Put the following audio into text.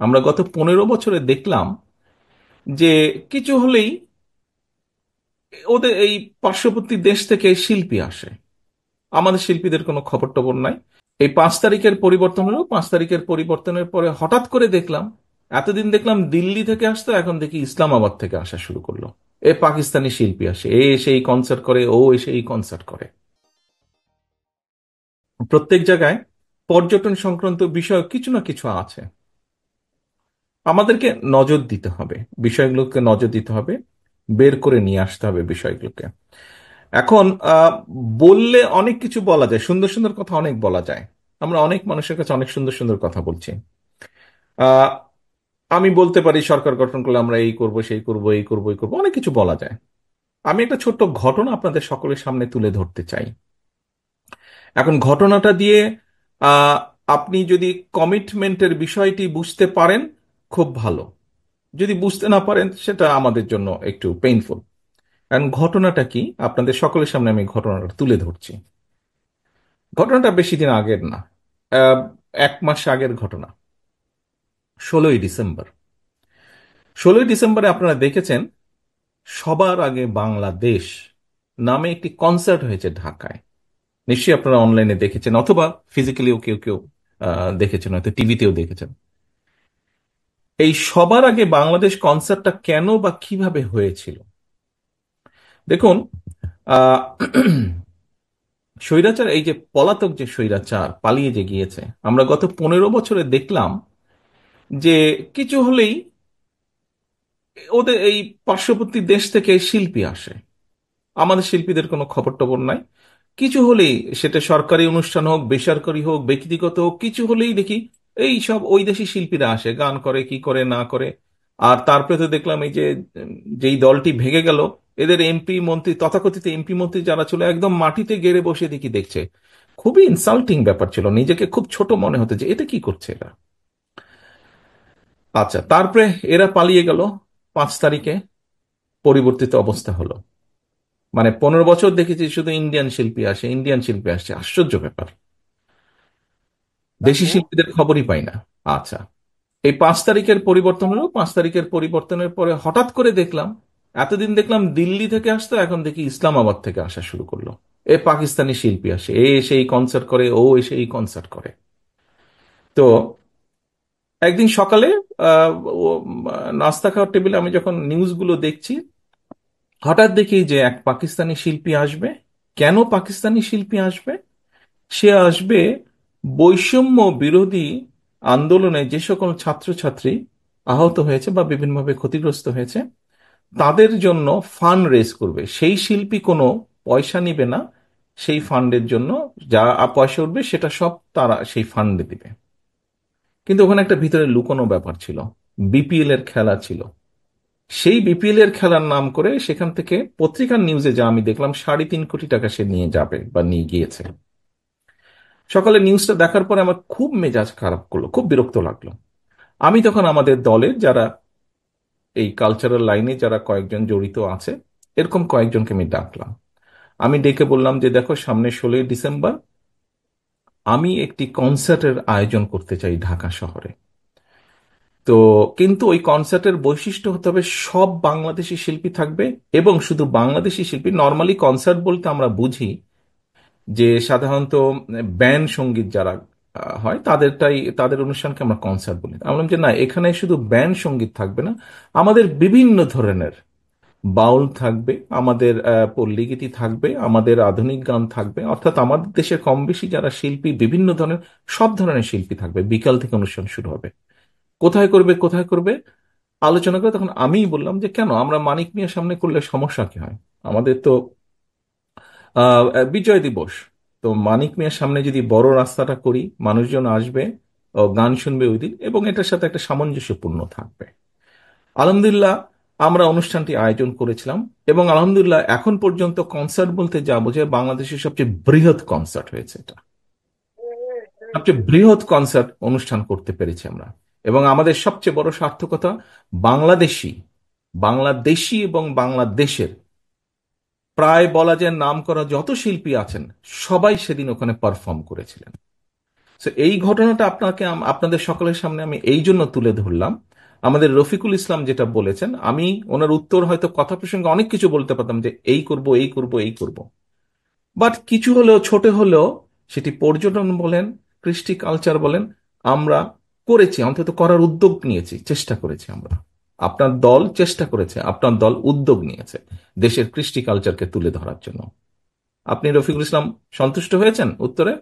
আমরা গত 15 বছরে দেখলাম যে কিছু হলেই ওদের এই পার্শ্ববর্তী দেশ থেকে শিল্পী আসে। আমাদের শিল্পীদের কোনো খবর টবর নাই। এই 5 তারিখের পরিবর্তন হলো, 5 তারিখের পরিবর্তনের পরে হঠাৎ করে দেখলাম, এতদিন দেখলাম দিল্লি থেকে আসতো, এখন দেখি ইসলামাবাদ থেকে আসা শুরু করলো। পাকিস্তানি শিল্পী আসে, এসে এই কনসার্ট করে, ও এসে এই কনসার্ট করে। প্রত্যেক জায়গায় পর্যটন সংক্রান্ত বিষয় কিছু না কিছু আছে। আমাদেরকে নজর দিতে হবে, বিষয়গুলোকে নজর দিতে হবে, বের করে নিয়ে আসতে হবে বিষয়গুলোকে। এখন বললে অনেক কিছু বলা যায়, সুন্দর সুন্দর কথা অনেক বলা যায়। আমরা অনেক মানুষের কাছে অনেক সুন্দর সুন্দর কথা বলছি। আহ আমি বলতে পারি সরকার গঠন করলে আমরা এই করব, সেই করব, এই করব, এই করব, অনেক কিছু বলা যায়। আমি একটা ছোট্ট ঘটনা আপনাদের সকলের সামনে তুলে ধরতে চাই। এখন ঘটনাটা দিয়ে আহ আপনি যদি কমিটমেন্টের বিষয়টি বুঝতে পারেন, খুব ভালো। যদি বুঝতে না পারেন, সেটা আমাদের জন্য একটু পেইনফুল। কারণ ঘটনাটা কি, আপনাদের সকলের সামনে আমি ঘটনাটা তুলে ধরছি। ঘটনাটা বেশি দিন আগের না, আহ, 1 মাস আগের ঘটনা। 16ই ডিসেম্বর। 16ই ডিসেম্বরে আপনারা দেখেছেন, সবার আগে বাংলাদেশ নামে একটি কনসার্ট হয়েছে ঢাকায়। নিশ্চয়ই আপনারা অনলাইনে দেখেছেন, অথবা ফিজিক্যালিও কেউ কেউ দেখেছেন, হয়তো টিভিতেও দেখেছেন। এই সবার আগে বাংলাদেশ কনসার্টটা কেন বা কিভাবে হয়েছিল? দেখুন, আহ স্বৈরাচার, এই যে পলাতক যে স্বৈরাচার পালিয়ে যে গিয়েছে, আমরা গত 15 বছরে দেখলাম যে কিছু হলেই ওদের এই পার্শ্ববর্তী দেশ থেকে শিল্পী আসে। আমাদের শিল্পীদের কোনো খবর টবর নাই। কিছু হলেই, সেটা সরকারি অনুষ্ঠান হোক, বেসরকারি হোক, ব্যক্তিগত হোক, কিছু হলেই দেখি এই সব ওই দেশি শিল্পীরা আসে, গান করে, কি করে না করে। আর তারপরে তো দেখলাম এই যে যেই দলটি ভেঙে গেল, এদের এমপি মন্ত্রী, তথাকথিত এমপি মন্ত্রী যারা ছিল, একদম মাটিতে গেড়ে বসে দেখি দেখছে। খুবই ইনসাল্টিং ব্যাপার ছিল, নিজেকে খুব ছোট মনে হতো যে এটা কি করছে এরা। আচ্ছা, তারপরে এরা পালিয়ে গেল। 5 তারিখে পরিবর্তিত অবস্থা হলো। মানে 15 বছর দেখেছি শুধু ইন্ডিয়ান শিল্পী আসে, ইন্ডিয়ান শিল্পী আসছে, আশ্চর্য ব্যাপার। দেশি তারপর শিল্পীদের খবরই পাই না। আচ্ছা, এই 5 তারিখের পরিবর্তন হলো, 5 তারিখের পরিবর্তনের পরে হঠাৎ করে দেখলাম, এতদিন দেখলাম দিল্লি থেকে আসতো, এখন দেখি ইসলামাবাদ থেকে আসা শুরু করলো। পাকিস্তানি শিল্পী আসে, এসে এই কনসার্ট করে, ও এসে এই কনসার্ট করে। তো একদিন সকালে আহ ও, নাস্তা খাওয়ার টেবিলে আমি যখন নিউজগুলো দেখছি, হঠাৎ দেখি যে এক পাকিস্তানি শিল্পী আসবে। কেন পাকিস্তানি শিল্পী আসবে? সে আসবে বৈষম্য বিরোধী আন্দোলনে যে সকল ছাত্রছাত্রী আহত হয়েছে বা বিভিন্নভাবে ক্ষতিগ্রস্ত হয়েছে, তাদের জন্য ফান্ড রেজ করবে। সেই শিল্পী কোনো পয়সা নিবে না। সেই ফান্ডের জন্য যা পয়সা উঠবে, সেটা সব তারা সেই ফান্ডে দিবে। কিন্তু ওখানে একটা ভিতরে লুকোনো ব্যাপার ছিল। বিপিএল এর খেলা ছিল। সেই বিপিএল এর খেলার নাম করে সেখান থেকে পত্রিকার নিউজে যা আমি দেখলাম, 3.5 কোটি টাকা সে নিয়ে যাবে বা নিয়ে গিয়েছে। সকালে নিউজটা দেখার পরে আমার খুব মেজাজ খারাপ করলো, খুব বিরক্ত লাগলো। আমি তখন আমাদের দলের যারা এই কালচারাল লাইনে যারা কয়েকজন জড়িত আছে, এরকম কয়েকজনকে আমি ডাকলাম। আমি ডেকে বললাম যে দেখো, সামনে 16ই ডিসেম্বর আমি একটি কনসার্টের আয়োজন করতে চাই ঢাকা শহরে। তো কিন্তু ওই কনসার্টের বৈশিষ্ট্য হতে হবে সব বাংলাদেশি শিল্পী থাকবে, এবং শুধু বাংলাদেশি শিল্পী। নর্মালি কনসার্ট বলতে আমরা বুঝি যে সাধারণত ব্যান্ড সঙ্গীত যারা হয় তাদেরটাই, তাদের অনুষ্ঠানকে আমরা কনসার্ট বলি। আমি বললাম যে না, এখানে শুধু ব্যান্ড সঙ্গীত থাকবে না, আমাদের বিভিন্ন ধরনের বাউল থাকবে, আমাদের পল্লীগীতি থাকবে, আমাদের আধুনিক গান থাকবে। অর্থাৎ আমাদের দেশের কম বেশি যারা শিল্পী, বিভিন্ন ধরনের, সব ধরনের শিল্পী থাকবে। বিকাল থেকে অনুষ্ঠান শুরু হবে। কোথায় করবে, কোথায় করবে আলোচনা করে তখন আমিই বললাম যে কেন আমরা মানিক মিয়ার সামনে করলে সমস্যা কি হয়? আমাদের তো আহ বিজয় দিবস। তো মানিক মিয়ার সামনে যদি বড় রাস্তাটা করি, মানুষজন আসবে, ও গান শুনবে ওই দিন, এবং এটার সাথে একটা সামঞ্জস্যপূর্ণ থাকবে। আলহামদুলিল্লাহ, আমরা অনুষ্ঠানটি আয়োজন করেছিলাম, এবং আলহামদুলিল্লাহ এখন পর্যন্ত কনসার্ট বলতে যা বোঝায়, বাংলাদেশের সবচেয়ে বৃহৎ কনসার্ট হয়েছে এটা। সবচেয়ে বৃহৎ কনসার্ট অনুষ্ঠান করতে পেরেছি আমরা। এবং আমাদের সবচেয়ে বড় সার্থকতা, বাংলাদেশি বাংলাদেশি এবং বাংলাদেশের প্রায় বলা যায় নাম করা যত শিল্পী আছেন, সবাই সেদিন ওখানে পারফর্ম করেছিলেন। তো এই ঘটনাটা আপনাদের সকলের সামনে আমি এই জন্য তুলে ধরলাম। আমাদের রফিকুল ইসলাম যেটা বলেছেন, আমি ওনার উত্তর হয়তো কথা প্রসঙ্গে অনেক কিছু বলতে পারতাম যে এই করব, এই করব, এই করব, বাট কিছু হলেও ছোট হলেও সেটি পর্যটন বলেন, কৃষ্টি কালচার বলেন, আমরা করেছি, অন্তত করার উদ্যোগ নিয়েছি, চেষ্টা করেছি আমরা। আপনার দল চেষ্টা করেছে, আপনার দল উদ্যোগ নিয়েছে দেশের কৃষ্টি কালচারকে তুলে ধরার জন্য। আপনি রফিকুল ইসলাম সন্তুষ্ট হয়েছেন উত্তরে?